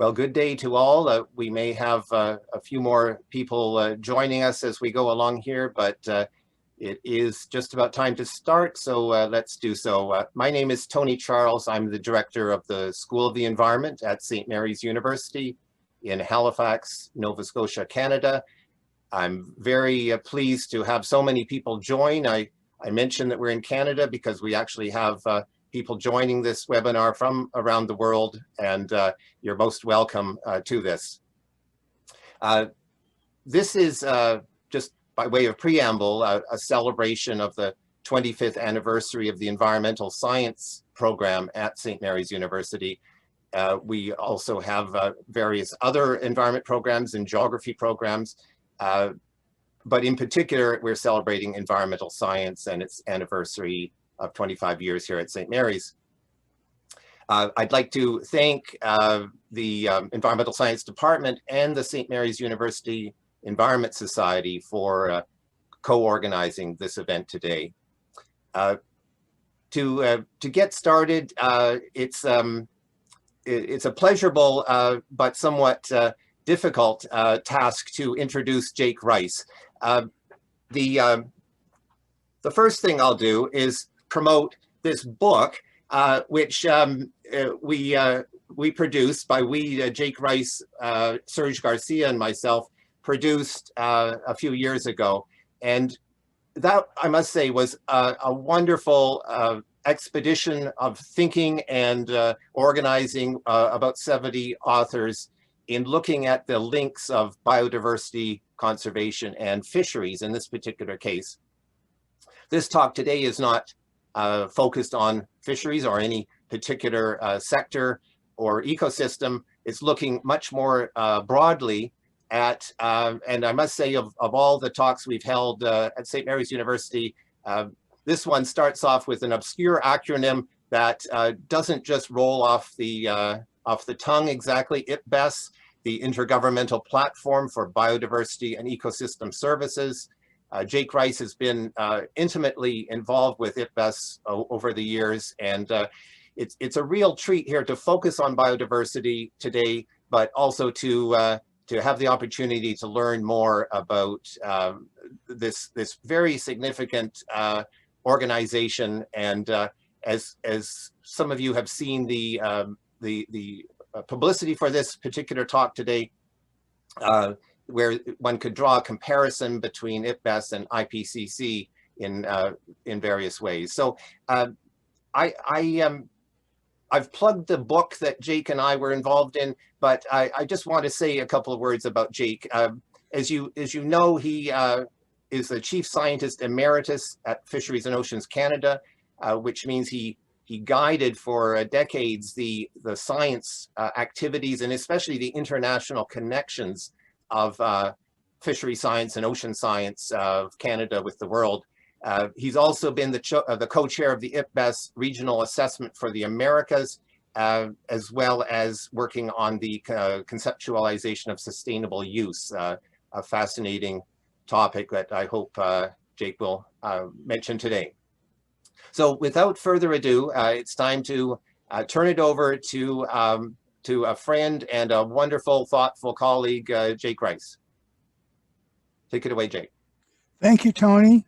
Well, good day to all. We may have a few more people joining us as we go along here, but it is just about time to start, so let's do so. My name is Tony Charles. I'm the director of the School of the Environment at St. Mary's University in Halifax, Nova Scotia, Canada. I'm very pleased to have so many people join. I mentioned that we're in Canada because we actually have people joining this webinar from around the world, and you're most welcome to this. This is just by way of preamble, a celebration of the 25th anniversary of the environmental science program at St. Mary's University. We also have various other environment programs and geography programs, but in particular, we're celebrating environmental science and its anniversary of 25 years here at St. Mary's. I'd like to thank the Environmental Science Department and the St. Mary's University Environment Society for co-organizing this event today. To get started, it's a pleasurable but somewhat difficult task to introduce Jake Rice. The first thing I'll do is promote this book, which we produced by Jake Rice, Serge Garcia, and myself produced a few years ago. And that, I must say, was a wonderful expedition of thinking and organizing about 70 authors in looking at the links of biodiversity conservation and fisheries in this particular case. This talk today is not focused on fisheries or any particular sector or ecosystem. It's looking much more broadly at, and I must say of all the talks we've held at St. Mary's University, this one starts off with an obscure acronym that doesn't just roll off the tongue exactly. IPBES, the Intergovernmental Platform for Biodiversity and Ecosystem Services. Jake Rice has been intimately involved with IPBES over the years, and it's a real treat here to focus on biodiversity today, but also to have the opportunity to learn more about this very significant organization. And as some of you have seen the publicity for this particular talk today, where one could draw a comparison between IPBES and IPCC in various ways. So I've plugged the book that Jake and I were involved in, but I just want to say a couple of words about Jake. As you know, he is the Chief Scientist Emeritus at Fisheries and Oceans Canada, which means he guided for decades the science activities and especially the international connections of fishery science and ocean science of Canada with the world. He's also been the co-chair of the IPBES Regional Assessment for the Americas, as well as working on the conceptualization of sustainable use, a fascinating topic that I hope Jake will mention today. So without further ado, it's time to turn it over to a friend and a wonderful, thoughtful colleague, Jake Rice. Take it away, Jake. Thank you, Tony.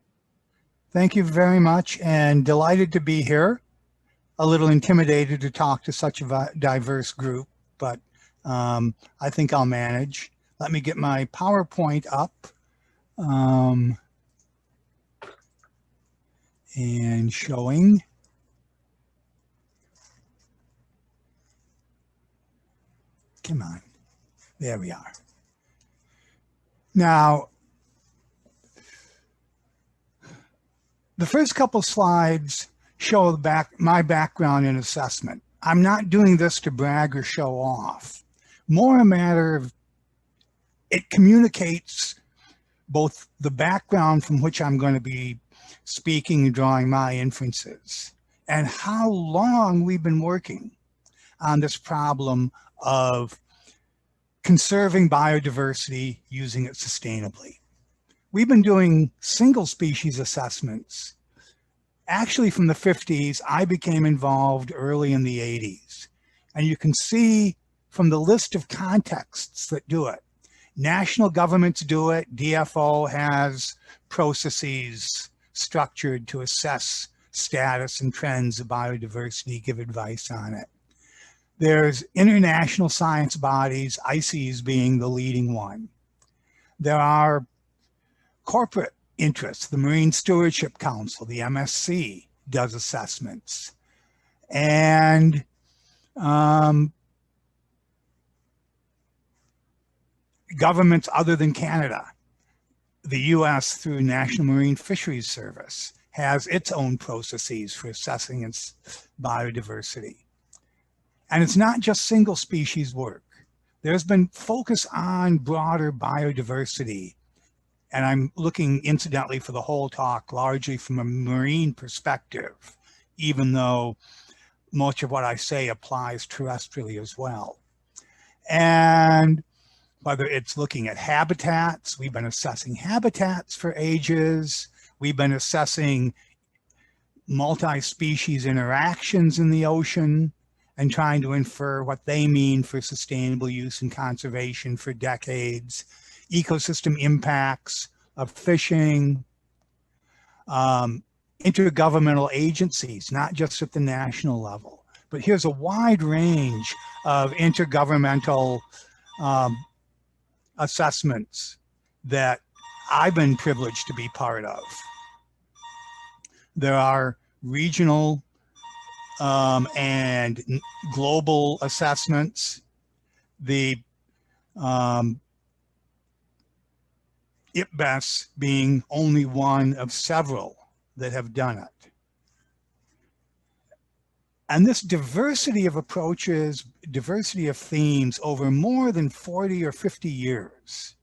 Thank you very much, and delighted to be here. A little intimidated to talk to such a diverse group, but I think I'll manage. Let me get my PowerPoint up. And showing. Come on, there we are. Now, the first couple slides show my background in assessment. I'm not doing this to brag or show off. More a matter of, it communicates both the background from which I'm going to be speaking and drawing my inferences, and how long we've been working on this problem of conserving biodiversity, using it sustainably. We've been doing single species assessments. Actually, from the 50s, I became involved early in the 80s. And you can see from the list of contexts that do it. National governments do it. DFO has processes structured to assess status and trends of biodiversity, give advice on it. There's international science bodies, ICES being the leading one. There are corporate interests. The Marine Stewardship Council, the MSC, does assessments. And governments other than Canada, the US through National Marine Fisheries Service, has its own processes for assessing its biodiversity. And it's not just single species work. There's been focus on broader biodiversity. And I'm looking incidentally for the whole talk largely from a marine perspective, even though much of what I say applies terrestrially as well. And whether it's looking at habitats, we've been assessing habitats for ages. We've been assessing multi-species interactions in the ocean and trying to infer what they mean for sustainable use and conservation for decades, ecosystem impacts of fishing, intergovernmental agencies, not just at the national level, but here's a wide range of intergovernmental assessments that I've been privileged to be part of. There are regional and global assessments. The IPBES being only one of several that have done it. And this diversity of approaches, diversity of themes over more than 40 or 50 years,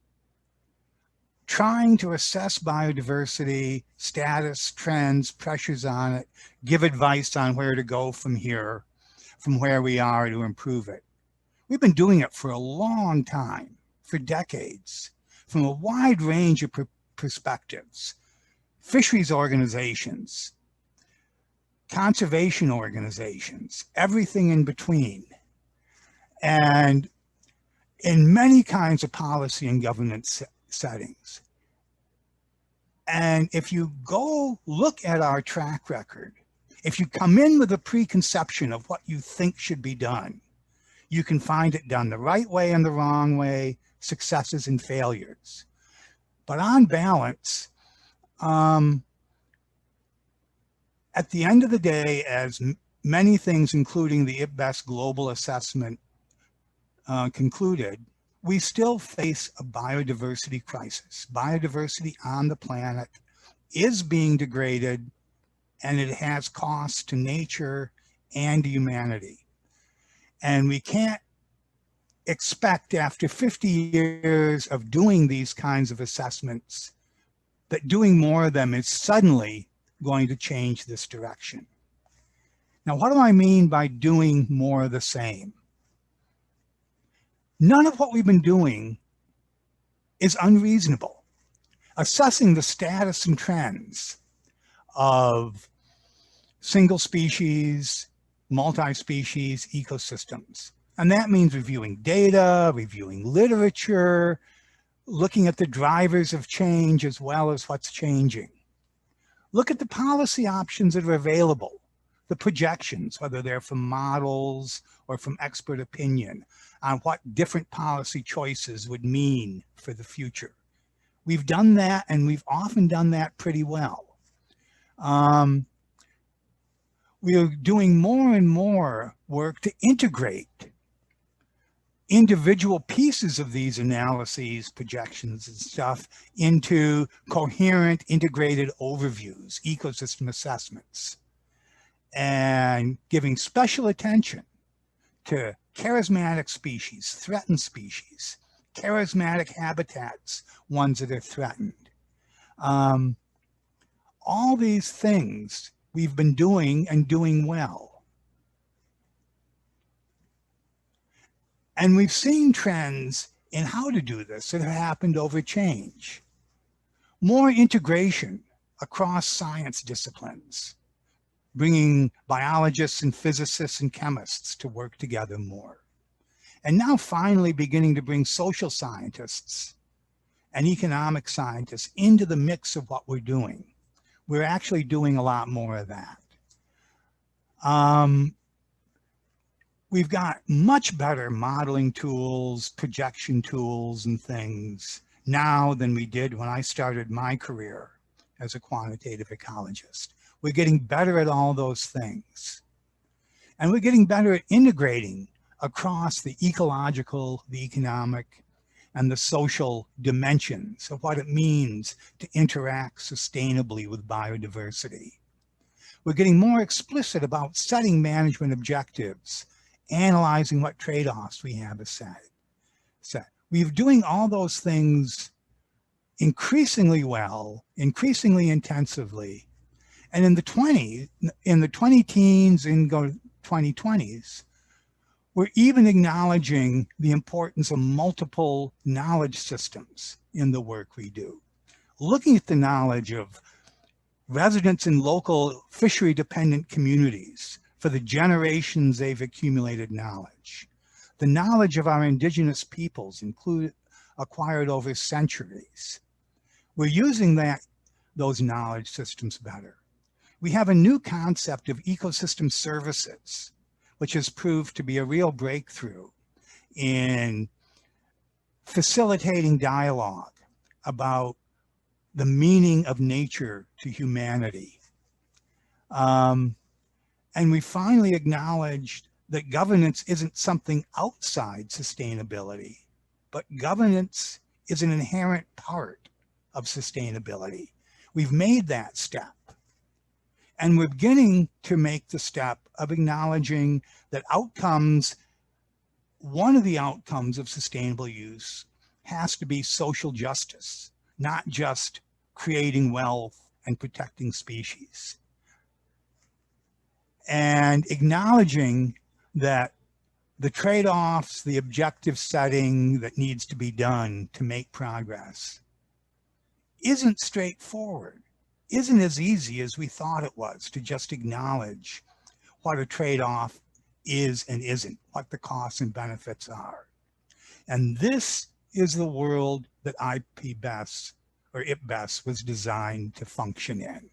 trying to assess biodiversity, status, trends, pressures on it, give advice on where to go from here, from where we are to improve it. We've been doing it for a long time, for decades, from a wide range of perspectives. Fisheries organizations, conservation organizations, everything in between. And in many kinds of policy and governance settings. And if you go look at our track record, if you come in with a preconception of what you think should be done, you can find it done the right way and the wrong way, successes and failures. But on balance, at the end of the day, as many things, including the IPBES global assessment concluded, we still face a biodiversity crisis. Biodiversity on the planet is being degraded, and it has costs to nature and humanity. And we can't expect after 50 years of doing these kinds of assessments that doing more of them is suddenly going to change this direction. Now, what do I mean by doing more of the same? None of what we've been doing is unreasonable. Assessing the status and trends of single species, multi-species ecosystems. And that means reviewing data, reviewing literature, looking at the drivers of change as well as what's changing. Look at the policy options that are available, the projections, whether they're from models or from expert opinion, on what different policy choices would mean for the future. We've done that, and we've often done that pretty well. We are doing more and more work to integrate individual pieces of these analyses, projections and stuff into coherent, integrated overviews, ecosystem assessments, and giving special attention to charismatic species, threatened species, charismatic habitats, ones that are threatened. All these things we've been doing and doing well. And we've seen trends in how to do this that have happened over change. More integration across science disciplines, bringing biologists and physicists and chemists to work together more. and now finally beginning to bring social scientists and economic scientists into the mix of what we're doing. We're actually doing a lot more of that. We've got much better modeling tools, projection tools, and things now than we did when I started my career as a quantitative ecologist. We're getting better at all those things. And we're getting better at integrating across the ecological, the economic, and the social dimensions of what it means to interact sustainably with biodiversity. We're getting more explicit about setting management objectives, analyzing what trade-offs we have set. We're doing all those things increasingly well, increasingly intensively. And in the 20 teens and go 2020s, we're even acknowledging the importance of multiple knowledge systems in the work we do. Looking at the knowledge of residents in local fishery-dependent communities for the generations they've accumulated knowledge. The knowledge of our indigenous peoples acquired over centuries. We're using those knowledge systems better. We have a new concept of ecosystem services, which has proved to be a real breakthrough in facilitating dialogue about the meaning of nature to humanity. And we finally acknowledged that governance isn't something outside sustainability, but governance is an inherent part of sustainability. We've made that step. And we're beginning to make the step of acknowledging that one of the outcomes of sustainable use has to be social justice, not just creating wealth and protecting species. And acknowledging that the trade-offs, the objective setting that needs to be done to make progress isn't straightforward, isn't as easy as we thought it was to just acknowledge what a trade-off is and isn't, what the costs and benefits are. And this is the world that IPBES or IPBES was designed to function in.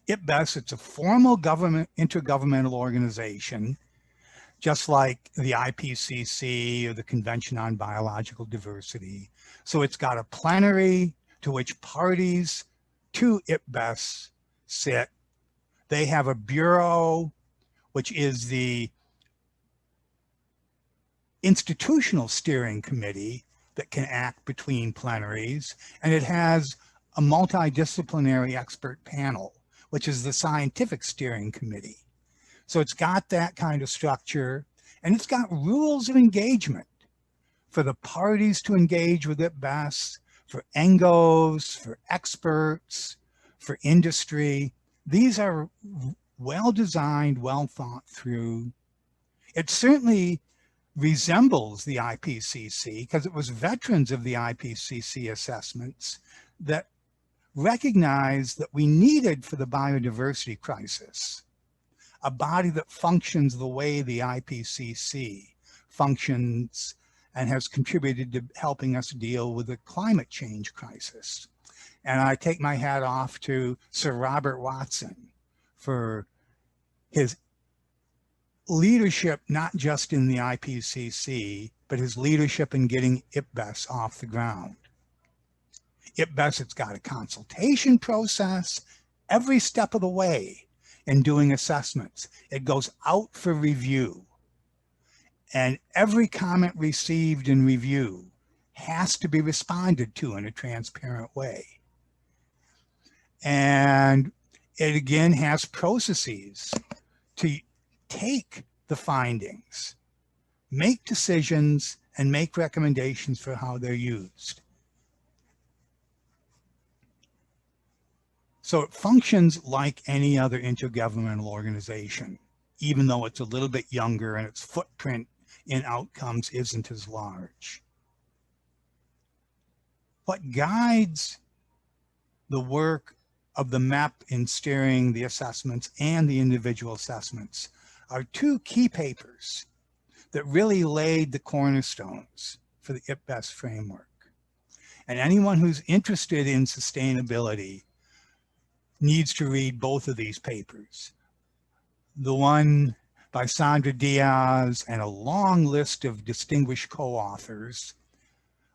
IPBES, it's a formal intergovernmental organization, just like the IPCC or the Convention on Biological Diversity. So it's got a plenary to which parties to IPBES sit. They have a bureau, which is the institutional steering committee that can act between plenaries, and it has a multidisciplinary expert panel, which is the scientific steering committee. So it's got that kind of structure, and it's got rules of engagement for the parties to engage with IPBES, for NGOs, for experts, for industry. These are well-designed, well thought through. It certainly resembles the IPCC because it was veterans of the IPCC assessments that recognized that we needed for the biodiversity crisis a body that functions the way the IPCC functions and has contributed to helping us deal with the climate change crisis. And I take my hat off to Sir Robert Watson for his leadership, not just in the IPCC, but his leadership in getting IPBES off the ground. IPBES, it's got a consultation process every step of the way in doing assessments. It goes out for review. And every comment received in review has to be responded to in a transparent way. And it again has processes to take the findings, make decisions, and make recommendations for how they're used. So it functions like any other intergovernmental organization, even though it's a little bit younger and its footprint in outcomes isn't as large. What guides the work of the MEP in steering the assessments and the individual assessments are two key papers. that really laid the cornerstones for the IPBES framework. And anyone who's interested in sustainability needs to read both of these papers. The one by Sandra Diaz and a long list of distinguished co-authors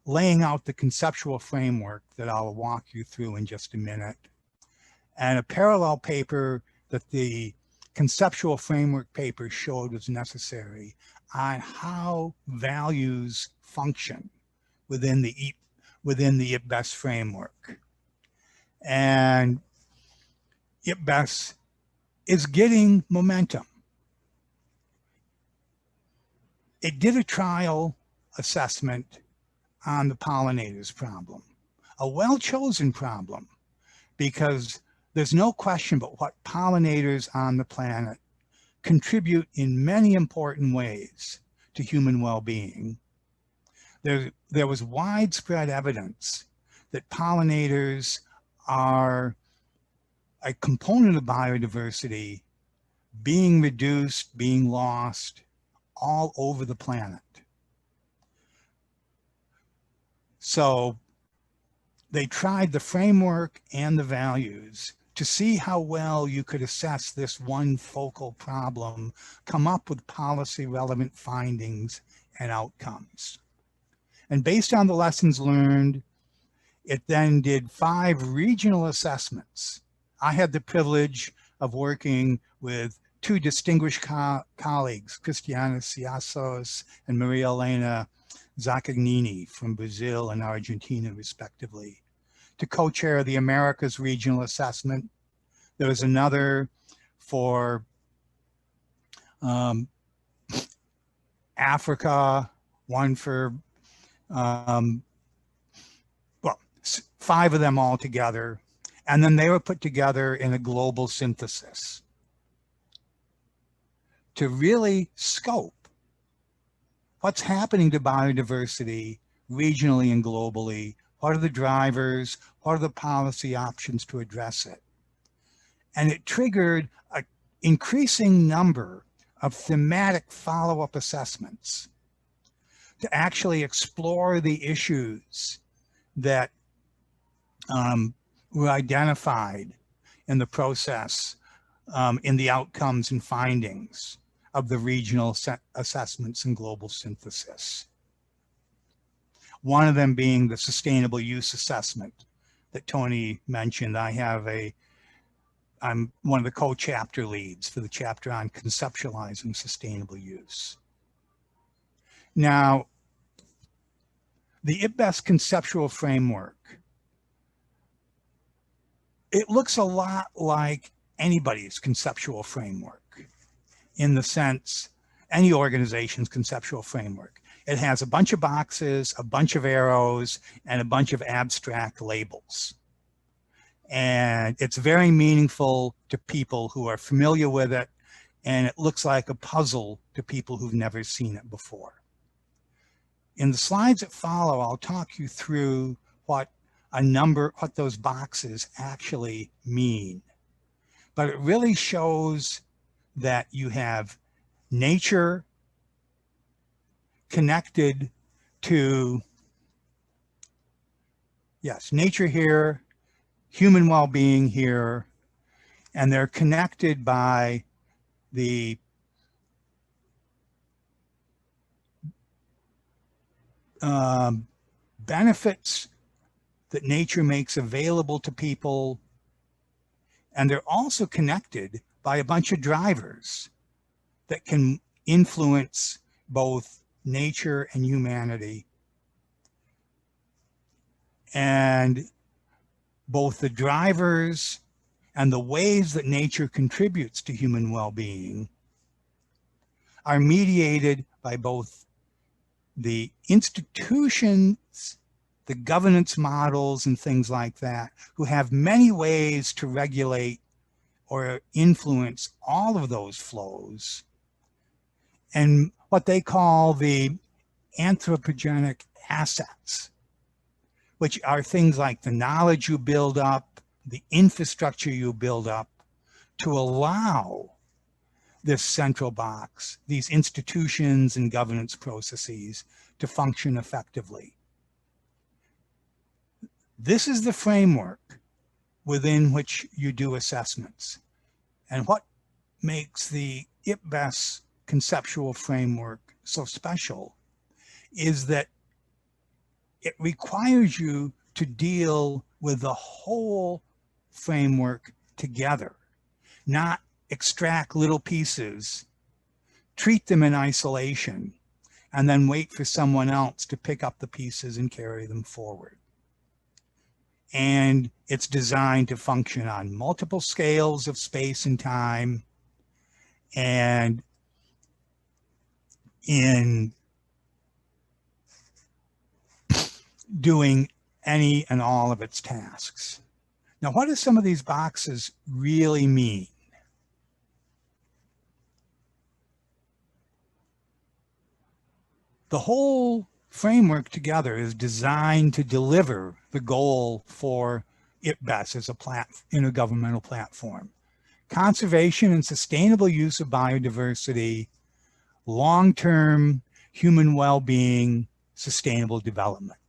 laying out the conceptual framework that I'll walk you through in just a minute, and a parallel paper that the conceptual framework paper showed was necessary on how values function within the IPBES framework. And IPBES is getting momentum. It did a trial assessment on the pollinators problem, a well-chosen problem, because there's no question but what pollinators on the planet contribute in many important ways to human well-being. There was widespread evidence that pollinators are a component of biodiversity being reduced, being lost all over the planet. So they tried the framework and the values to see how well you could assess this one focal problem, come up with policy relevant findings and outcomes. And based on the lessons learned, it then did 5 regional assessments. I had the privilege of working with 2 distinguished colleagues, Cristiana Ciasos and Maria Elena Zaccagnini from Brazil and Argentina, respectively, to co-chair the Americas Regional Assessment. There was another for Africa, one for, well, 5 of them all together. And then they were put together in a global synthesis to really scope what's happening to biodiversity regionally and globally. What are the drivers? What are the policy options to address it? And it triggered an increasing number of thematic follow-up assessments to actually explore the issues that were identified in the process, in the outcomes and findings of the regional assessments and global synthesis. One of them being the sustainable use assessment that Tony mentioned. I'm one of the co-chapter leads for the chapter on conceptualizing sustainable use. Now, the IPBES conceptual framework, it looks a lot like anybody's conceptual framework, in the sense, any organization's conceptual framework. It has a bunch of boxes, a bunch of arrows, and a bunch of abstract labels. And it's very meaningful to people who are familiar with it, and it looks like a puzzle to people who've never seen it before. In the slides that follow, I'll talk you through what those boxes actually mean. But it really shows that you have nature connected to, yes, nature here, human well-being here, and they're connected by the benefits that nature makes available to people. And they're also connected by a bunch of drivers that can influence both nature and humanity. And both the drivers and the ways that nature contributes to human well-being are mediated by both the institutions, the governance models and things like that, who have many ways to regulate or influence all of those flows, and what they call the anthropogenic assets, which are things like the knowledge you build up, the infrastructure you build up to allow this central box, these institutions and governance processes to function effectively. This is the framework within which you do assessments. And what makes the IPBES conceptual framework so special is that it requires you to deal with the whole framework together, not extract little pieces, treat them in isolation, and then wait for someone else to pick up the pieces and carry them forward. And it's designed to function on multiple scales of space and time, and in doing any and all of its tasks. Now, what do some of these boxes really mean? The whole framework together is designed to deliver the goal for IPBES as a intergovernmental platform: conservation and sustainable use of biodiversity, long-term human well-being, sustainable development.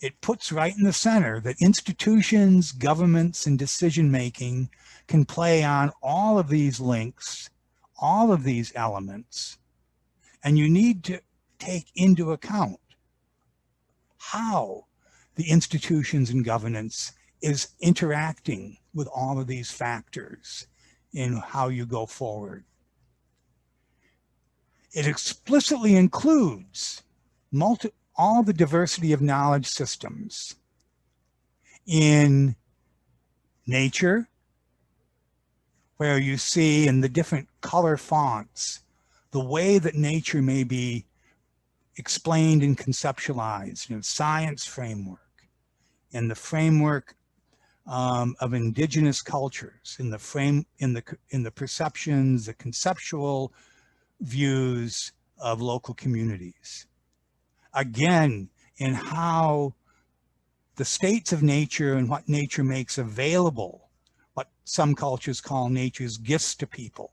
It puts right in the center that institutions, governments, and decision-making can play on all of these links, all of these elements, and you need to take into account how the institutions and governance is interacting with all of these factors in how you go forward. It explicitly includes all the diversity of knowledge systems in nature, where you see in the different color fonts the way that nature may be explained and conceptualized in science framework, in the framework of indigenous cultures, in the perceptions, the conceptual views of local communities. Again, in how the states of nature and what nature makes available, what some cultures call nature's gifts to people,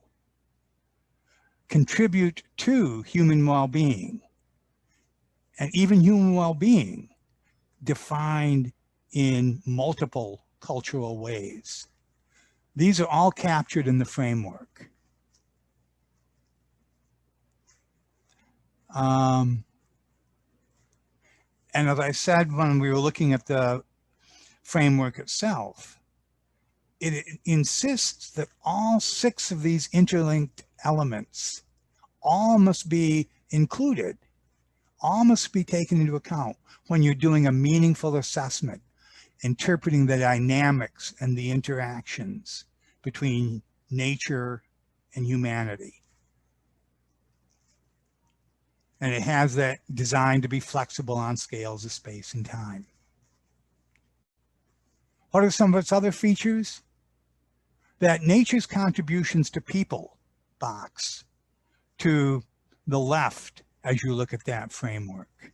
contribute to human well-being, and even human well-being defined in multiple cultural ways. These are all captured in the framework. And as I said when we were looking at the framework itself, it insists that all 6 of these interlinked elements all must be included, all must be taken into account when you're doing a meaningful assessment, interpreting the dynamics and the interactions between nature and humanity. And it has that designed to be flexible on scales of space and time. What are some of its other features? That nature's contributions to people box to the left as you look at that framework.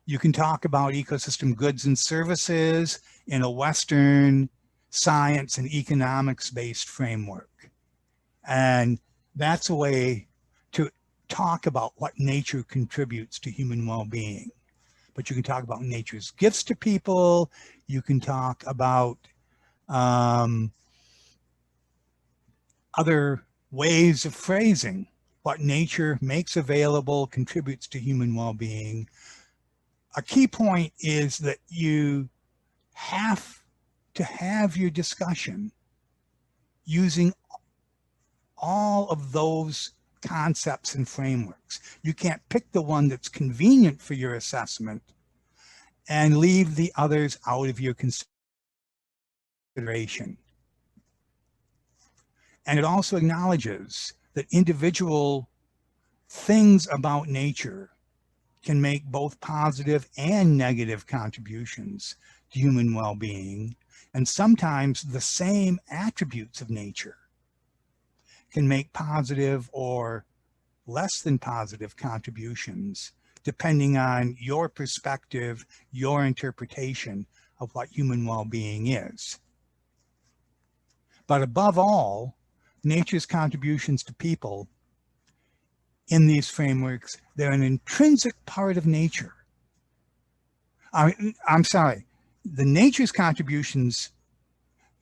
You can talk about ecosystem goods and services in a Western science and economics-based framework. And that's a way to talk about what nature contributes to human well-being. But you can talk about nature's gifts to people. You can talk about other ways of phrasing what nature makes available, contributes to human well-being. A key point is that you have to have your discussion using all of those concepts and frameworks. You can't pick the one that's convenient for your assessment and leave the others out of your consideration. And it also acknowledges that individual things about nature can make both positive and negative contributions to human well-being, and sometimes the same attributes of nature can make positive or less than positive contributions depending on your perspective, your interpretation of what human well-being is. But above all, nature's contributions to people in these frameworks, they're an intrinsic part of nature. I'm sorry, the nature's contributions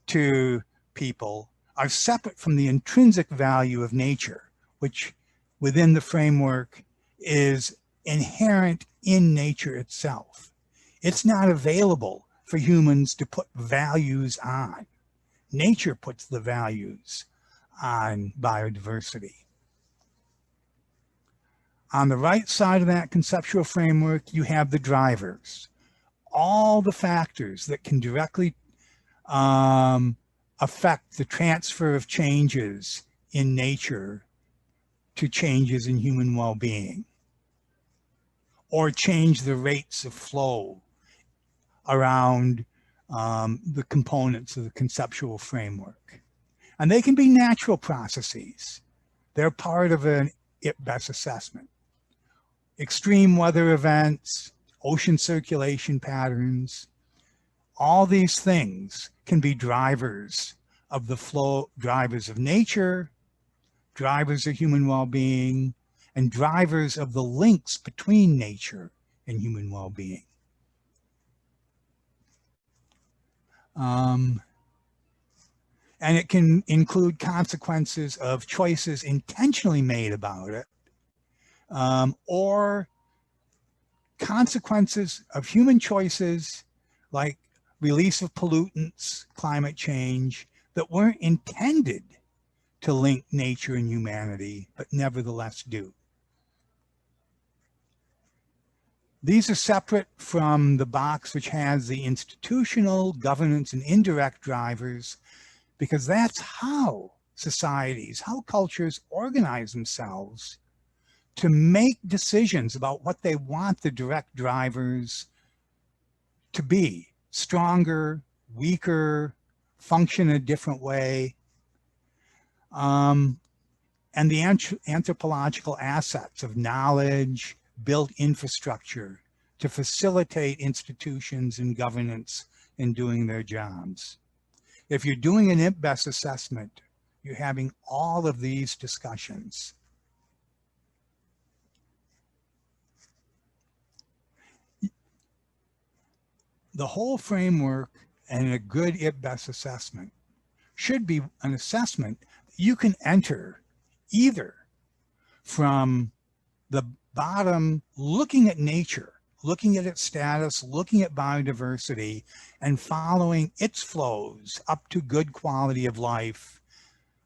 to people are separate from the intrinsic value of nature, which within the framework is inherent in nature itself. It's not available for humans to put values on. Nature puts the values on biodiversity. On the right side of that conceptual framework, you have the drivers, all the factors that can directly affect the transfer of changes in nature to changes in human well-being, or change the rates of flow around the components of the conceptual framework. And they can be natural processes. They're part of an IPBES assessment. Extreme weather events, ocean circulation patterns, all these things can be drivers of the flow, drivers of nature, drivers of human well-being, and drivers of the links between nature and human well-being. And it can include consequences of choices intentionally made about it, or consequences of human choices like release of pollutants, climate change, that weren't intended to link nature and humanity, but nevertheless do. These are separate from the box which has the institutional, governance, and indirect drivers, because that's how societies, how cultures organize themselves to make decisions about what they want the direct drivers to be: stronger, weaker, function in a different way. And the anthropological assets of knowledge, built infrastructure to facilitate institutions and governance in doing their jobs. If you're doing an IPBES assessment, you're having all of these discussions. The whole framework and a good IPBES assessment should be an assessment that you can enter either from the bottom, looking at nature, looking at its status, looking at biodiversity, and following its flows up to good quality of life,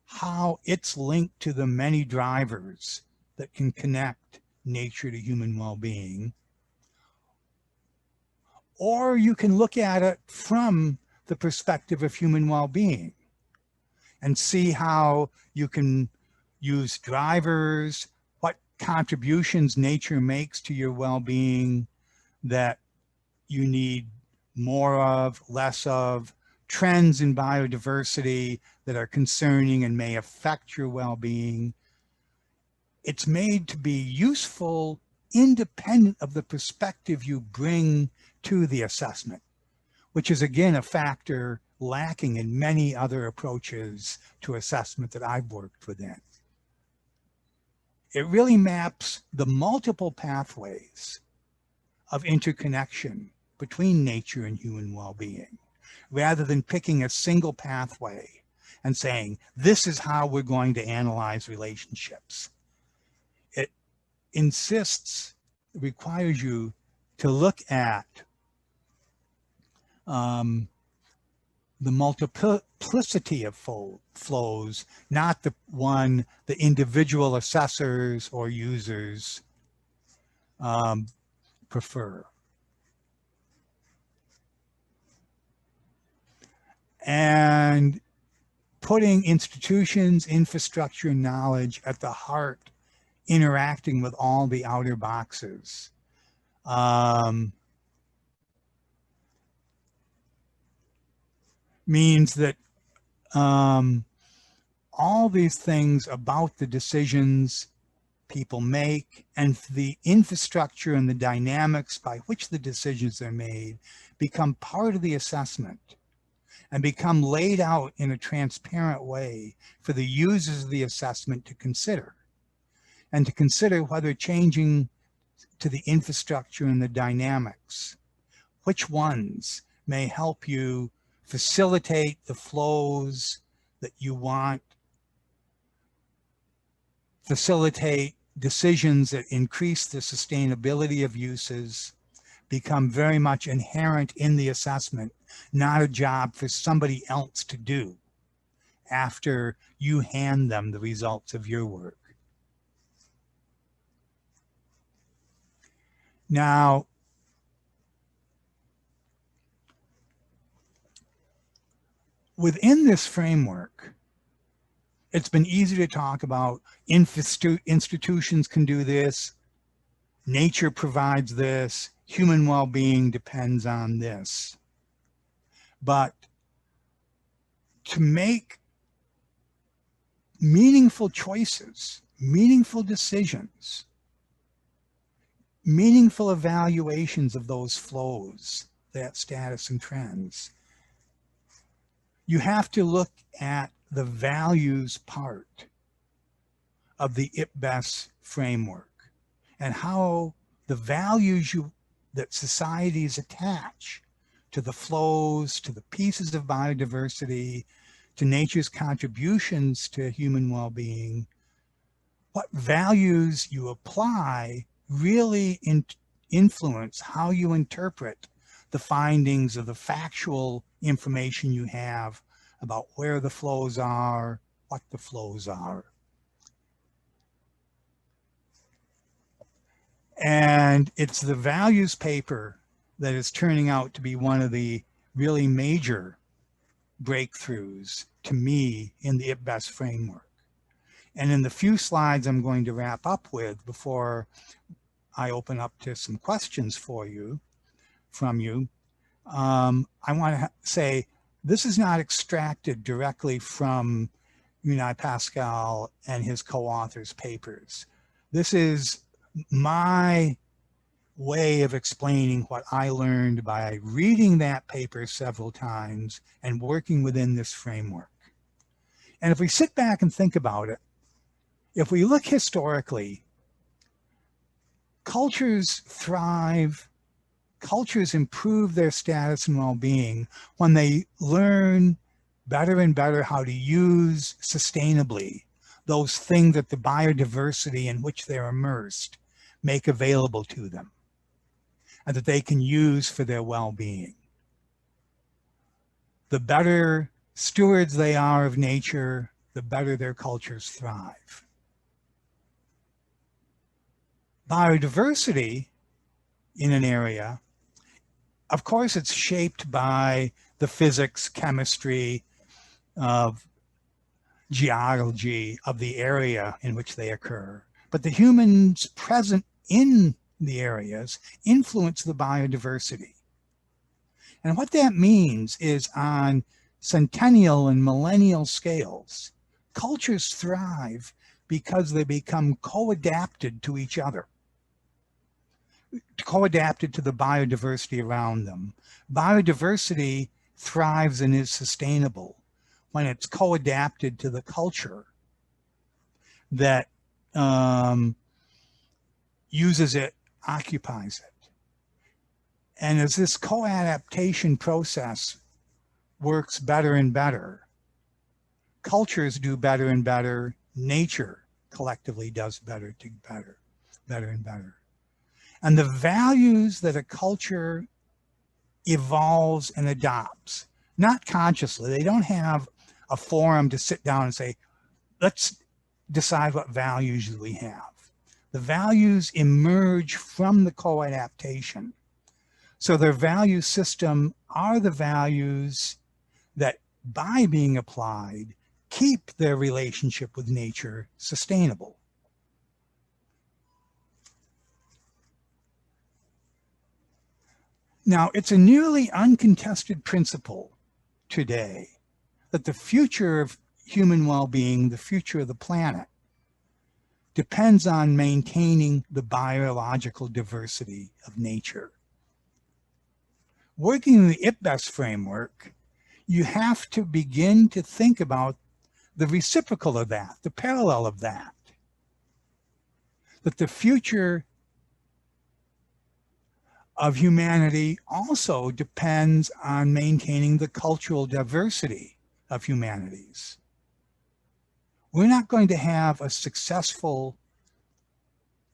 how it's linked to the many drivers that can connect nature to human well-being. Or you can look at it from the perspective of human well-being and see how you can use drivers, what contributions nature makes to your well-being that you need more of, less of, trends in biodiversity that are concerning and may affect your well-being. It's made to be useful independent of the perspective you bring to the assessment, which is again a factor lacking in many other approaches to assessment that I've worked within. It really maps the multiple pathways of interconnection between nature and human well-being, rather than picking a single pathway and saying, this is how we're going to analyze relationships. It insists, requires you to look at the multiplicity of flows, not the one the individual assessors or users prefer. And putting institutions, infrastructure, and knowledge at the heart, interacting with all the outer boxes. Means that all these things about the decisions people make and the infrastructure and the dynamics by which the decisions are made become part of the assessment. and become laid out in a transparent way for the users of the assessment to consider, and to consider whether changing to the infrastructure and the dynamics, which ones may help you facilitate the flows that you want, facilitate decisions that increase the sustainability of uses, become very much inherent in the assessment, not a job for somebody else to do after you hand them the results of your work. Now, within this framework, it's been easy to talk about institutions can do this, nature provides this, human well-being depends on this. But to make meaningful choices, meaningful decisions, meaningful evaluations of those flows, that status and trends, you have to look at the values part of the IPBES framework and how the values that societies attach to the flows, to the pieces of biodiversity, to nature's contributions to human well-being, what values you apply really influence how you interpret the findings of the factual information you have about where the flows are, what the flows are. And it's the values paper that is turning out to be one of the really major breakthroughs to me in the IPBES framework. And in the few slides I'm going to wrap up with before I open up to some questions from you, I want to say this is not extracted directly from Unai Pascal and his co-authors' papers. This is my way of explaining what I learned by reading that paper several times and working within this framework. And if we sit back and think about it, if we look historically, cultures thrive, cultures improve their status and well-being when they learn better and better how to use sustainably those things that the biodiversity in which they're immersed make available to them and that they can use for their well-being. The better stewards they are of nature, the better their cultures thrive. Biodiversity in an area, of course, it's shaped by the physics, chemistry, of geology of the area in which they occur. But the humans present in the areas influence the biodiversity. And what that means is on centennial and millennial scales, cultures thrive because they become co-adapted to each other, co-adapted to the biodiversity around them. Biodiversity thrives and is sustainable when it's co-adapted to the culture that uses it, occupies it. And as this co-adaptation process works better and better, cultures do better and better, nature collectively does better and better. And the values that a culture evolves and adopts, not consciously, they don't have a forum to sit down and say, let's decide what values we have. The values emerge from the co-adaptation. So their value system are the values that, by being applied, keep their relationship with nature sustainable. Now, it's a nearly uncontested principle today that the future of human well-being, the future of the planet, depends on maintaining the biological diversity of nature. Working in the IPBES framework, you have to begin to think about the reciprocal of that, the parallel of that. That the future of humanity also depends on maintaining the cultural diversity of humanities. We're not going to have a successful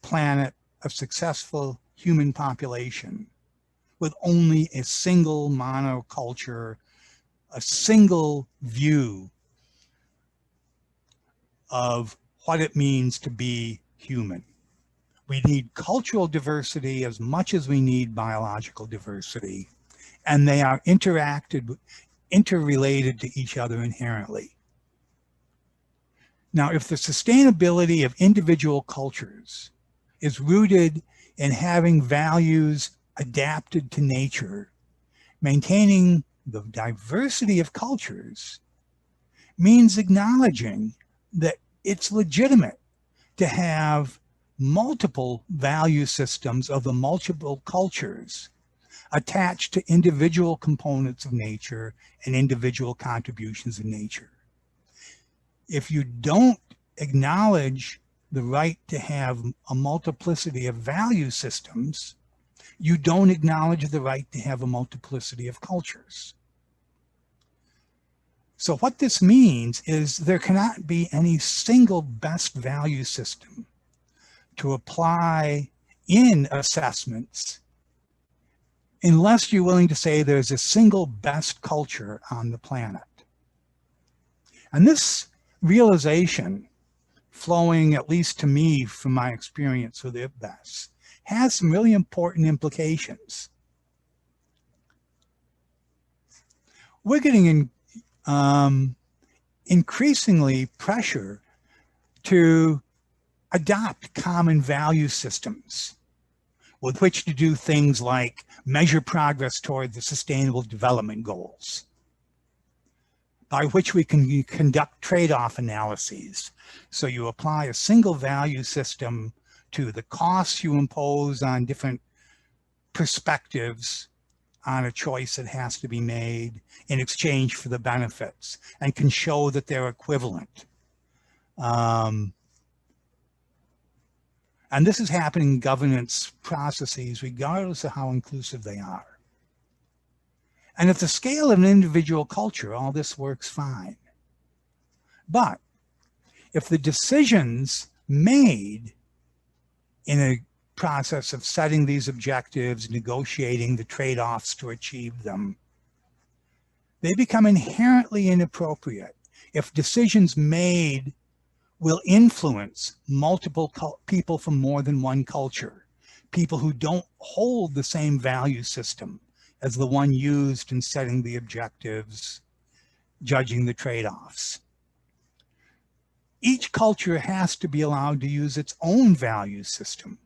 planet, a successful human population with only a single monoculture, a single view of what it means to be human. We need cultural diversity as much as we need biological diversity, and they are interrelated to each other inherently. Now, if the sustainability of individual cultures is rooted in having values adapted to nature, maintaining the diversity of cultures means acknowledging that it's legitimate to have multiple value systems of the multiple cultures attached to individual components of nature and individual contributions of nature. If you don't acknowledge the right to have a multiplicity of value systems, you don't acknowledge the right to have a multiplicity of cultures. So what this means is there cannot be any single best value system to apply in assessments unless you're willing to say there's a single best culture on the planet. And this realization, flowing at least to me from my experience with IPBES, has some really important implications. We're getting increasingly pressure to adopt common value systems with which to do things like measure progress toward the Sustainable Development Goals, by which we can conduct trade-off analyses. So you apply a single value system to the costs you impose on different perspectives on a choice that has to be made in exchange for the benefits, and can show that they're equivalent. And this is happening in governance processes regardless of how inclusive they are. And at the scale of an individual culture, all this works fine. But if the decisions made in a process of setting these objectives, negotiating the trade-offs to achieve them, they become inherently inappropriate if decisions made will influence multiple people from more than one culture, people who don't hold the same value system as the one used in setting the objectives, judging the trade-offs. Each culture has to be allowed to use its own value system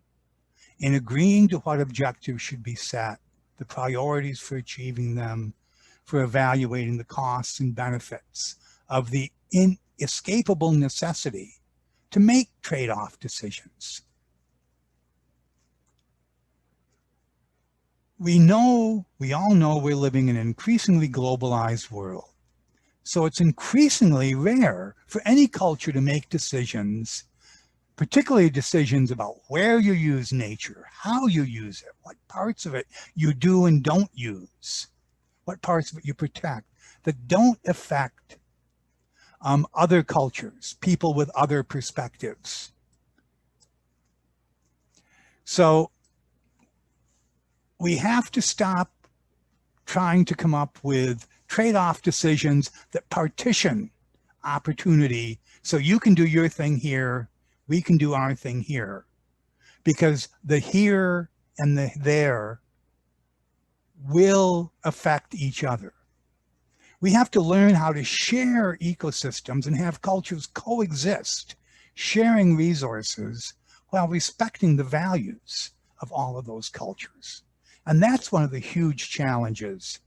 in agreeing to what objectives should be set, the priorities for achieving them, for evaluating the costs and benefits of the inescapable necessity to make trade-off decisions. We all know we're living in an increasingly globalized world. So it's increasingly rare for any culture to make decisions, particularly decisions about where you use nature, how you use it, what parts of it you do and don't use, what parts of it you protect, that don't affect other cultures, people with other perspectives. So we have to stop trying to come up with trade-off decisions that partition opportunity so you can do your thing here, we can do our thing here, because the here and the there will affect each other. We have to learn how to share ecosystems and have cultures coexist, sharing resources while respecting the values of all of those cultures. And that's one of the huge challenges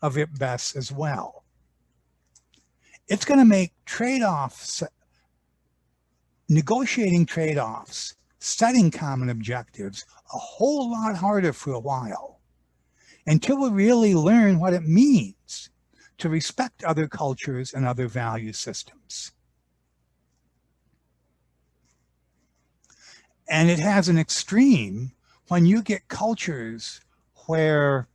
of IPBES as well. It's going to make trade-offs, negotiating trade-offs, setting common objectives a whole lot harder for a while, until we really learn what it means to respect other cultures and other value systems. And it has an extreme when you get cultures where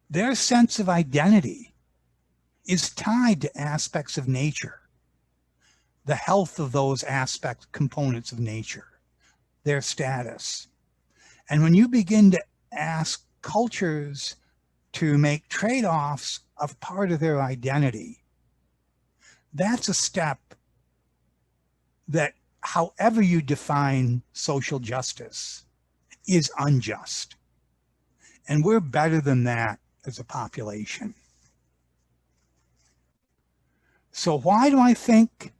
their sense of identity is tied to aspects of nature, the health of those aspects, components of nature, their status. And when you begin to ask cultures to make trade-offs of part of their identity, that's a step that, however you define social justice, is unjust. And we're better than that as a population. So why do I think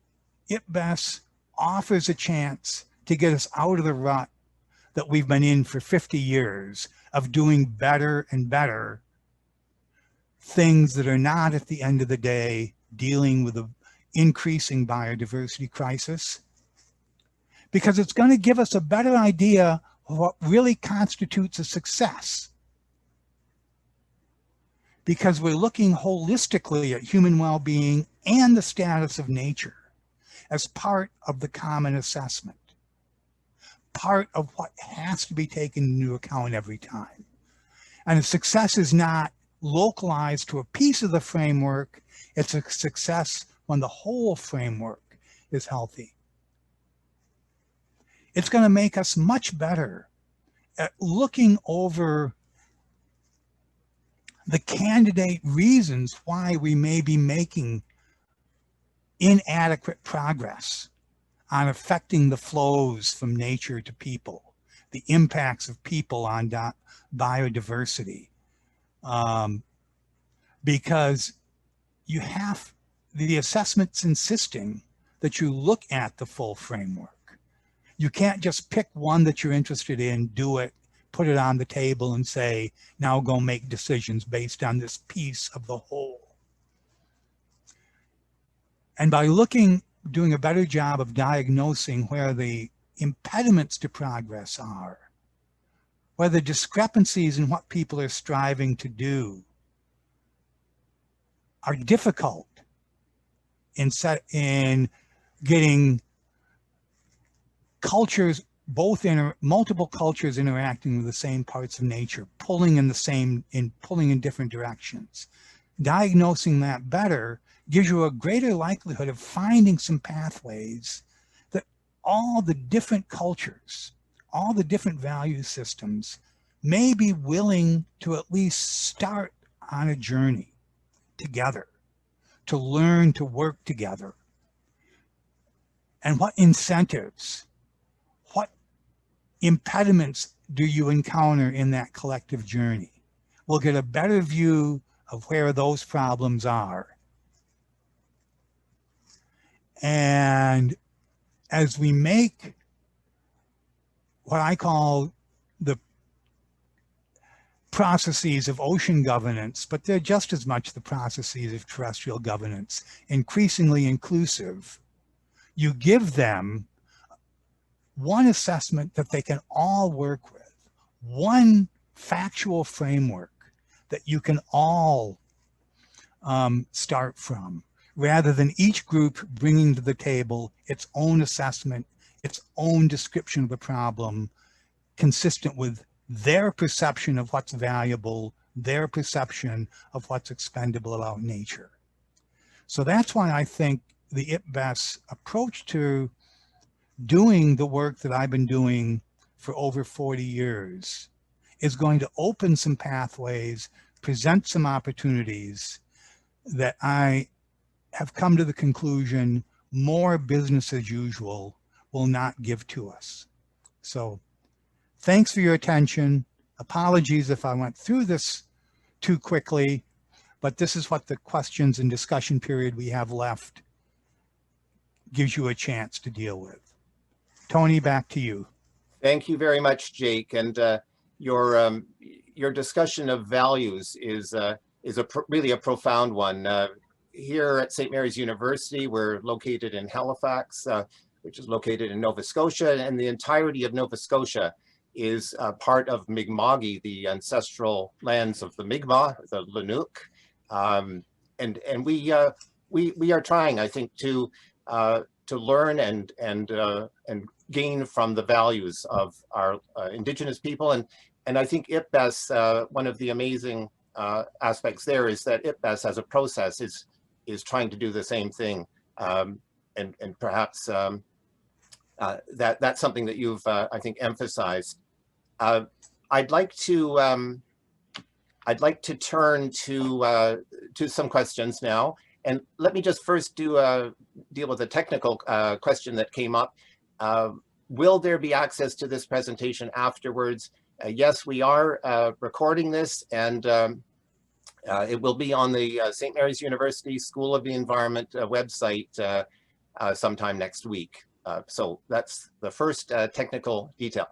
IPBES offers a chance to get us out of the rut that we've been in for 50 years of doing better and better things that are not, at the end of the day, dealing with the increasing biodiversity crisis? Because it's going to give us a better idea of what really constitutes a success. Because we're looking holistically at human well-being and the status of nature as part of the common assessment, part of what has to be taken into account every time. And if success is not localized to a piece of the framework, it's a success when the whole framework is healthy. It's going to make us much better at looking over the candidate reasons why we may be making inadequate progress on affecting the flows from nature to people, the impacts of people on biodiversity. Because you have the assessments insisting that you look at the full framework. You can't just pick one that you're interested in, do it, put it on the table and say, now go make decisions based on this piece of the whole. And by doing a better job of diagnosing where the impediments to progress are, where the discrepancies in what people are striving to do are difficult in getting cultures, multiple cultures interacting with the same parts of nature, pulling in different directions. Diagnosing that better gives you a greater likelihood of finding some pathways that all the different cultures, all the different value systems may be willing to at least start on a journey together, to learn to work together. And what incentives, what impediments do you encounter in that collective journey? We'll get a better view of where those problems are. And as we make what I call the processes of ocean governance, but they're just as much the processes of terrestrial governance, increasingly inclusive, you give them one assessment that they can all work with, one factual framework that you can all start from, rather than each group bringing to the table its own assessment, its own description of the problem, consistent with their perception of what's valuable, their perception of what's expendable about nature. So that's why I think the IPBES approach to doing the work that I've been doing for over 40 years is going to open some pathways, present some opportunities that I have come to the conclusion more business as usual will not give to us. So thanks for your attention. Apologies if I went through this too quickly, but this is what the questions and discussion period we have left gives you a chance to deal with. Tony, back to you. Thank you very much, Jake. And your discussion of values is really a profound one. Here at St. Mary's University, we're located in Halifax, which is located in Nova Scotia, and the entirety of Nova Scotia is part of Mi'kma'ki, the ancestral lands of the Mi'kmaq, the Lenape. And we are trying, I think, to learn and gain from the values of our Indigenous people. And I think IPBES, one of the amazing aspects there is that IPBES as a process is trying to do the same thing. And perhaps that's something that you've, I think, emphasized. I'd like to turn to some questions now, and let me just first deal with a technical question that came up. Will there be access to this presentation afterwards? Yes, we are recording this, and it will be on the St. Mary's University School of the Environment website sometime next week. So that's the first technical detail.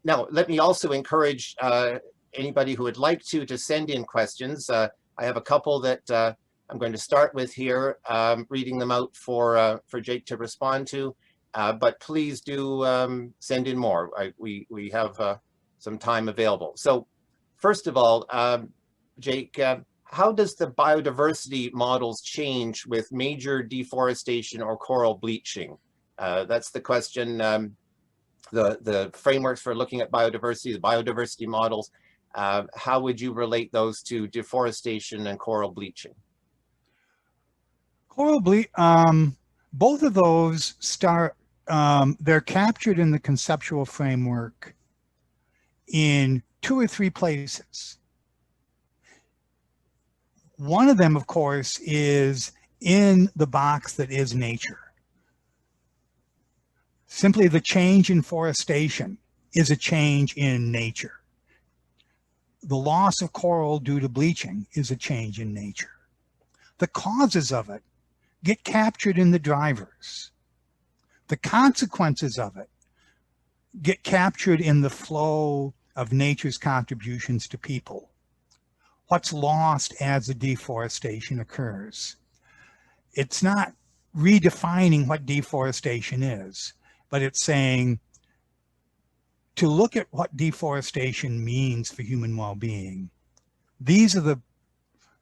Now, let me also encourage anybody who would like to send in questions. I have a couple that I'm going to start with here, reading them out for Jake to respond to. But please do send in more. We have some time available. So first of all, Jake, how does the biodiversity models change with major deforestation or coral bleaching? That's the question. The frameworks for looking at biodiversity, the biodiversity models, how would you relate those to deforestation and coral bleaching? Coral both of those start, they're captured in the conceptual framework in 2 or 3 places. One of them, of course, is in the box that is nature. Simply the change in forestation is a change in nature. The loss of coral due to bleaching is a change in nature. The causes of it get captured in the drivers. The consequences of it get captured in the flow of nature's contributions to people. What's lost as the deforestation occurs. It's not redefining what deforestation is, but it's saying to look at what deforestation means for human well-being. These are the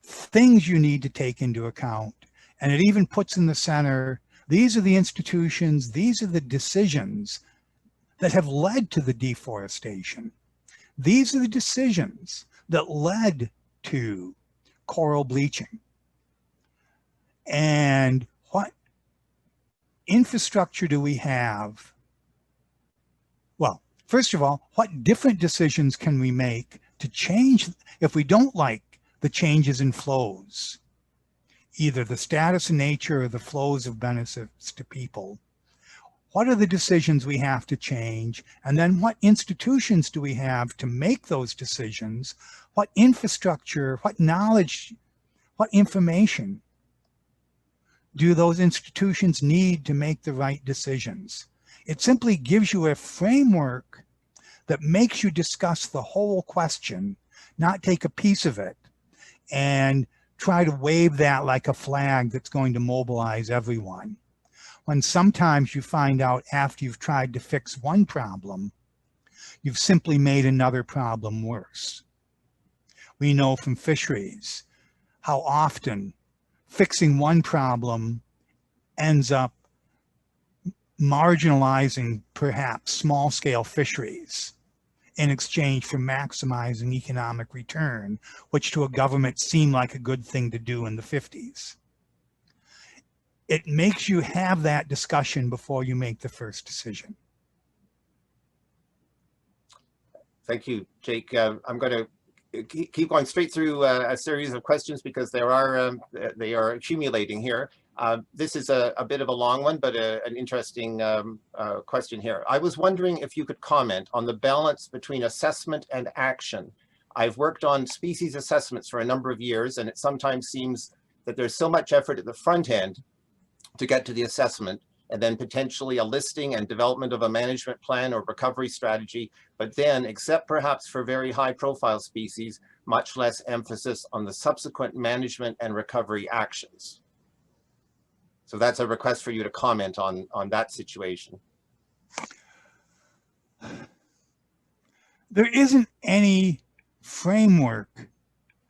things you need to take into account. And it even puts in the center, these are the institutions, these are the decisions that have led to the deforestation. These are the decisions that led to coral bleaching. And what infrastructure do we have? Well, first of all, what different decisions can we make to change if we don't like the changes in flows, either the status of nature or the flows of benefits to people? What are the decisions we have to change? And then what institutions do we have to make those decisions? What infrastructure, what knowledge, what information do those institutions need to make the right decisions? It simply gives you a framework that makes you discuss the whole question, not take a piece of it and try to wave that like a flag that's going to mobilize everyone. When sometimes you find out after you've tried to fix one problem, you've simply made another problem worse. We know from fisheries how often fixing one problem ends up marginalizing perhaps small-scale fisheries in exchange for maximizing economic return, which to a government seemed like a good thing to do in the 50s. It makes you have that discussion before you make the first decision. Thank you, Jake. I'm going to keep going straight through a series of questions because they are accumulating here. This is a bit of a long one, but an interesting question here. I was wondering if you could comment on the balance between assessment and action. I've worked on species assessments for a number of years, and it sometimes seems that there's so much effort at the front end to get to the assessment, and then potentially a listing and development of a management plan or recovery strategy, but then, except perhaps for very high profile species, much less emphasis on the subsequent management and recovery actions. So that's a request for you to comment on that situation. There isn't any framework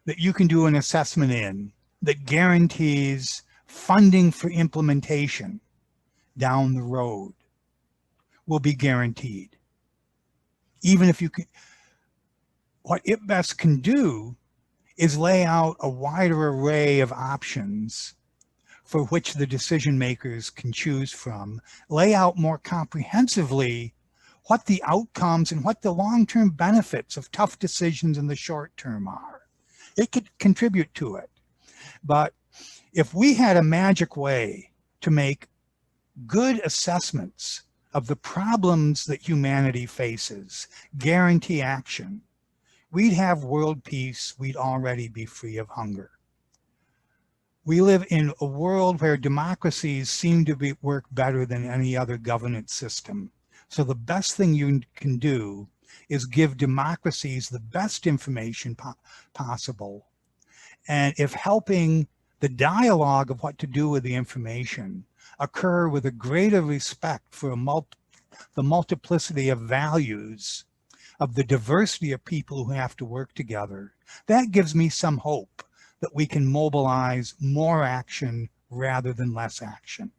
that you can do an assessment in that guarantees funding for implementation down the road will be guaranteed. Even if you can, what IPBES can do is lay out a wider array of options for which the decision makers can choose from, lay out more comprehensively what the outcomes and what the long-term benefits of tough decisions in the short term are. It could contribute to it. But if we had a magic way to make good assessments of the problems that humanity faces, guarantee action, we'd have world peace, we'd already be free of hunger. We live in a world where democracies seem to work better than any other governance system. So the best thing you can do is give democracies the best information possible. And if helping the dialogue of what to do with the information occur with a greater respect for the multiplicity of values, of the diversity of people who have to work together, that gives me some hope that we can mobilize more action rather than less action.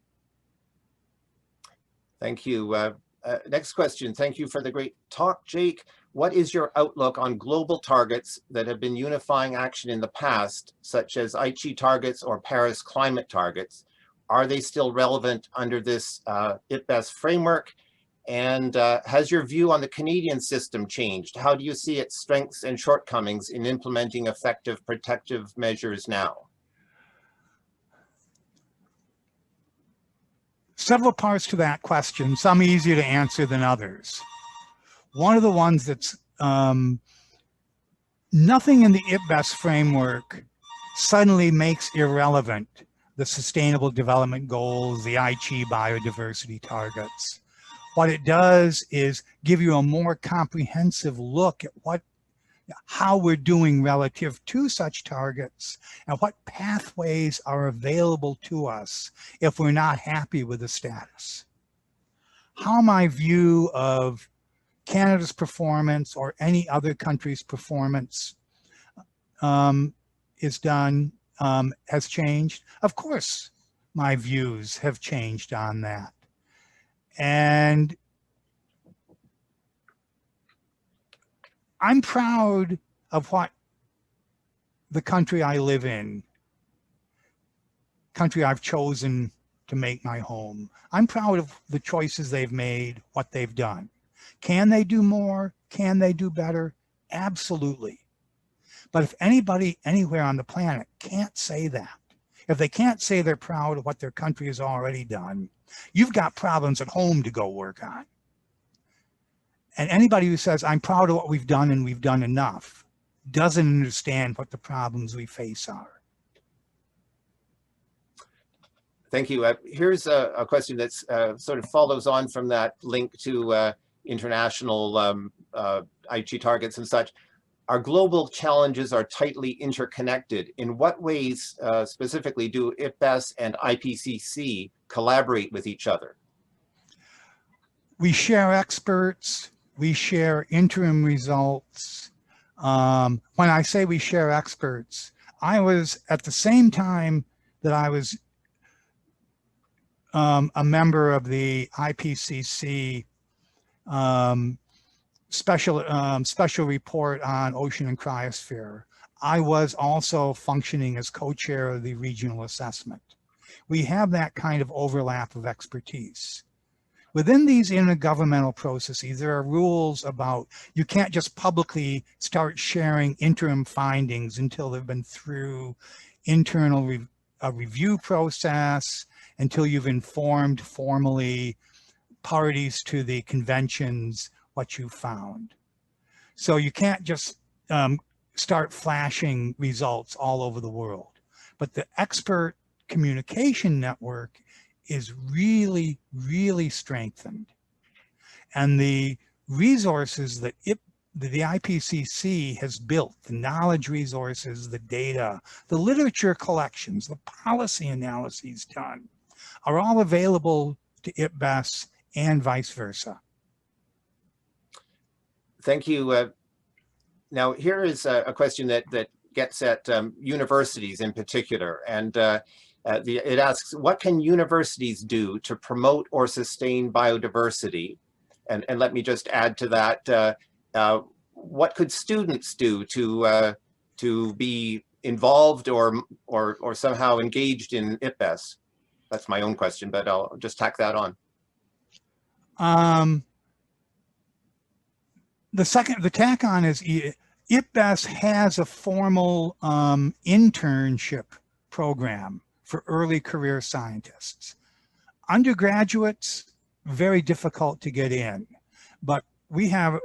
Thank you. Next question. Thank you for the great talk, Jake. What is your outlook on global targets that have been unifying action in the past, such as Aichi targets or Paris climate targets? Are they still relevant under this IPBES framework? And has your view on the Canadian system changed? How do you see its strengths and shortcomings in implementing effective protective measures now? Several parts to that question, some easier to answer than others. One of the ones that's nothing in the IPBES framework suddenly makes irrelevant the Sustainable Development Goals, the Aichi biodiversity targets. What it does is give you a more comprehensive look at how we're doing relative to such targets and what pathways are available to us if we're not happy with the status. How my view of Canada's performance or any other country's performance is done has changed. Of course, my views have changed on that. And I'm proud of what the country I live in, country I've chosen to make my home. I'm proud of the choices they've made, what they've done. Can they do more? Can they do better? Absolutely. But if anybody anywhere on the planet can't say that, if they can't say they're proud of what their country has already done, you've got problems at home to go work on. And anybody who says, I'm proud of what we've done and we've done enough, doesn't understand what the problems we face are. Thank you. Here's a question that's sort of follows on from that link to international Aichi targets and such. Our global challenges are tightly interconnected. In what ways specifically do IPBES and IPCC collaborate with each other? We share experts, we share interim results. When I say we share experts, I was at the same time that I was a member of the IPCC special report on ocean and cryosphere. I was also functioning as co-chair of the regional assessment. We have that kind of overlap of expertise. Within these intergovernmental processes, there are rules about you can't just publicly start sharing interim findings until they've been through internal review process, until you've informed formally parties to the conventions what you found. So you can't just start flashing results all over the world. But the expert communication network is really, really strengthened. And the resources that the IPCC has built, the knowledge resources, the data, the literature collections, the policy analyses done, are all available to IPBES and vice versa. Thank you. Now, here is a question that gets at universities in particular. And it asks, what can universities do to promote or sustain biodiversity? And let me just add to that, what could students do to be involved or somehow engaged in IPBES? That's my own question, but I'll just tack that on. The tack on is IPBES has a formal internship program for early career scientists. Undergraduates, very difficult to get in, but we have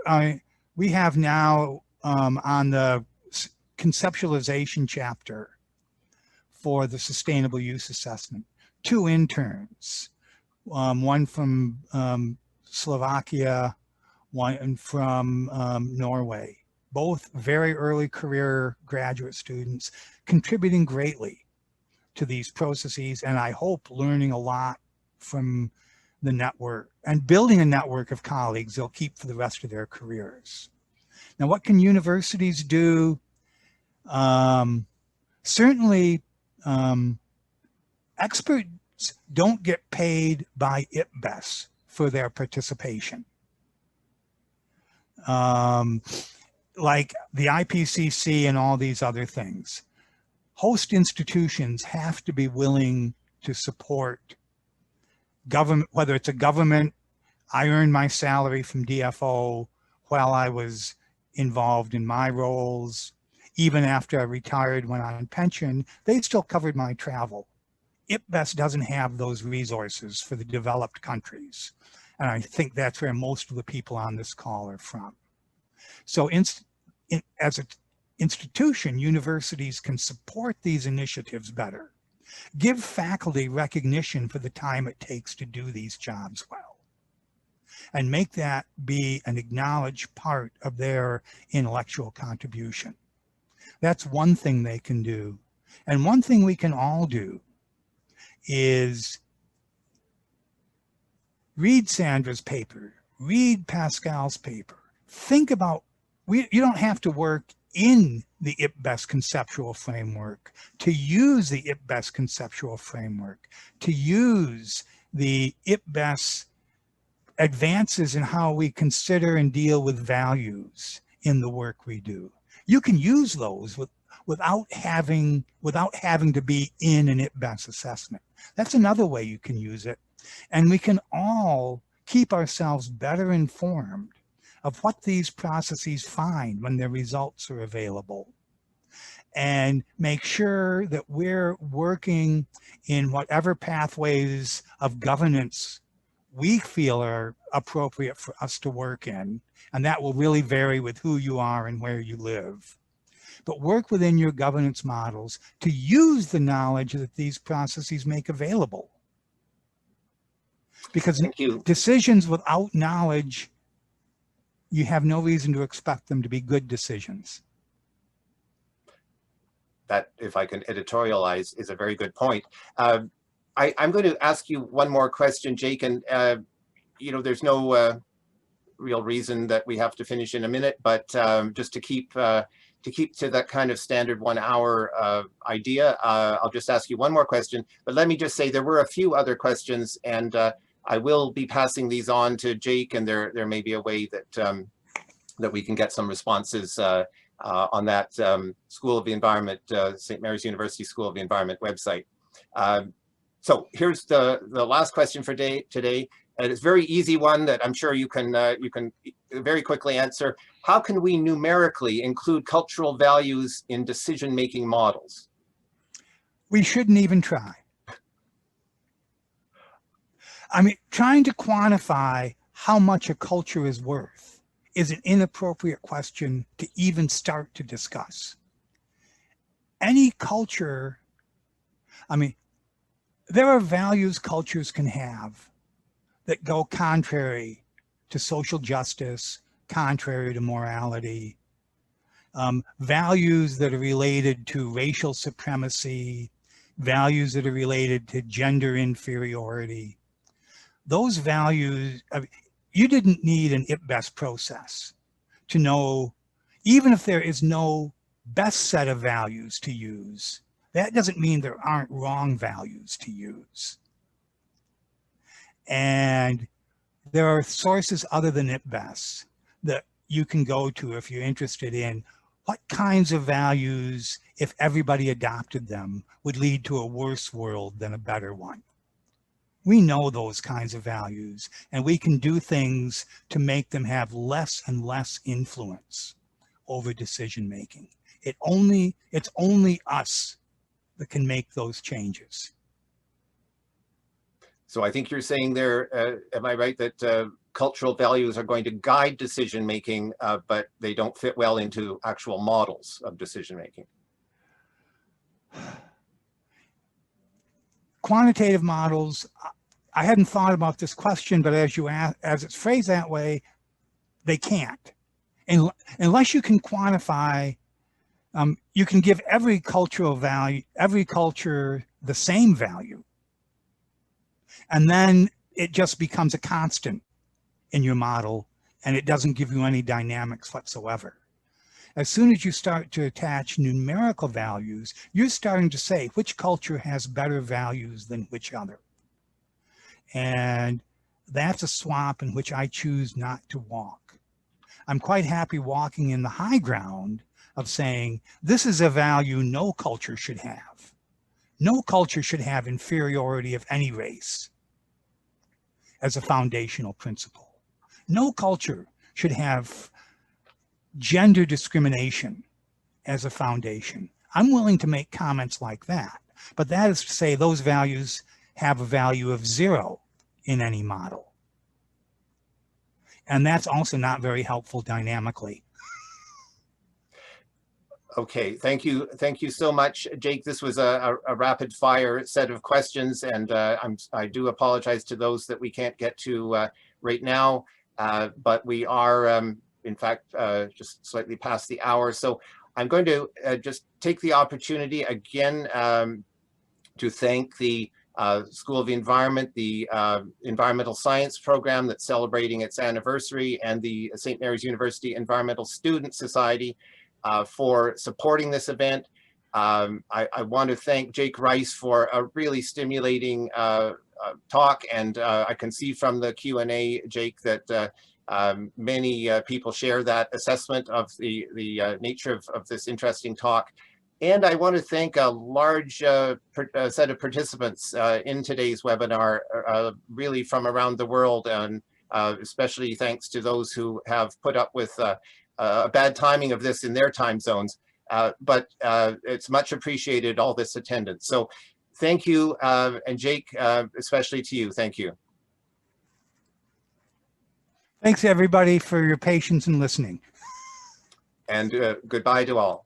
now on the conceptualization chapter for the sustainable use assessment, 2 interns, one from Slovakia, one from Norway, both very early career graduate students, contributing greatly to these processes, and I hope learning a lot from the network and building a network of colleagues they'll keep for the rest of their careers. Now, what can universities do? Certainly, experts don't get paid by IPBES for their participation. Like the IPCC and all these other things. Host institutions have to be willing to support government, whether it's a government. I earned my salary from DFO while I was involved in my roles. Even after I retired, when on pension, they still covered my travel. IPBES doesn't have those resources for the developed countries. And I think that's where most of the people on this call are from. So as an institution, universities can support these initiatives better, give faculty recognition for the time it takes to do these jobs well, and make that be an acknowledged part of their intellectual contribution. That's one thing they can do. And one thing we can all do is read Sandra's paper, read Pascal's paper, think about, you don't have to work in the IPBES conceptual framework to use the IPBES conceptual framework, to use the IPBES advances in how we consider and deal with values in the work we do. You can use those without having to be in an IPBES assessment. That's another way you can use it. And we can all keep ourselves better informed of what these processes find when their results are available, and make sure that we're working in whatever pathways of governance we feel are appropriate for us to work in. And that will really vary with who you are and where you live. But work within your governance models to use the knowledge that these processes make available. Because decisions without knowledge, you have no reason to expect them to be good decisions. That, if I can editorialize, is a very good point. I'm going to ask you one more question, Jake, and there's no real reason that we have to finish in a minute, but just to keep to that kind of standard 1 hour idea, I'll just ask you one more question. But let me just say there were a few other questions, and I will be passing these on to Jake, and there may be a way that that we can get some responses on that School of the Environment, St. Mary's University School of the Environment website. So here's the last question for today, and it's a very easy one that I'm sure you can very quickly answer. How can we numerically include cultural values in decision-making models? We shouldn't even try. I mean, trying to quantify how much a culture is worth is an inappropriate question to even start to discuss. Any culture, I mean, there are values cultures can have that go contrary to social justice, contrary to morality, values that are related to racial supremacy, values that are related to gender inferiority. Those values, you didn't need an IPBES process to know, even if there is no best set of values to use. That doesn't mean there aren't wrong values to use. And there are sources other than IPBES that you can go to if you're interested in what kinds of values, if everybody adopted them, would lead to a worse world than a better one. We know those kinds of values, and we can do things to make them have less and less influence over decision making. It's only us that can make those changes. So I think you're saying there, am I right, that cultural values are going to guide decision making, but they don't fit well into actual models of decision making? Quantitative models, I hadn't thought about this question, but as it's phrased that way, they can't. Unless you can quantify, you can give every cultural value, every culture the same value. And then it just becomes a constant in your model, and it doesn't give you any dynamics whatsoever. As soon as you start to attach numerical values, you're starting to say which culture has better values than which other. And that's a swamp in which I choose not to walk. I'm quite happy walking in the high ground of saying, this is a value no culture should have. No culture should have inferiority of any race as a foundational principle. No culture should have gender discrimination as a foundation. I'm willing to make comments like that, but that is to say those values have a value of 0 in any model. And that's also not very helpful dynamically. Okay, thank you so much, Jake. This was a rapid fire set of questions, and I do apologize to those that we can't get to right now, but we are in fact just slightly past the hour. So I'm going to just take the opportunity again to thank the School of the Environment, the Environmental Science Program that's celebrating its anniversary, and the St. Mary's University Environmental Student Society for supporting this event. I want to thank Jake Rice for a really stimulating talk, and I can see from the Q&A, Jake, that many people share that assessment of the nature of this interesting talk. And I want to thank a large set of participants in today's webinar, really from around the world, and especially thanks to those who have put up with bad timing of this in their time zones. But it's much appreciated, all this attendance. So thank you, and Jake, especially to you, thank you. Thanks everybody for your patience and listening. And goodbye to all.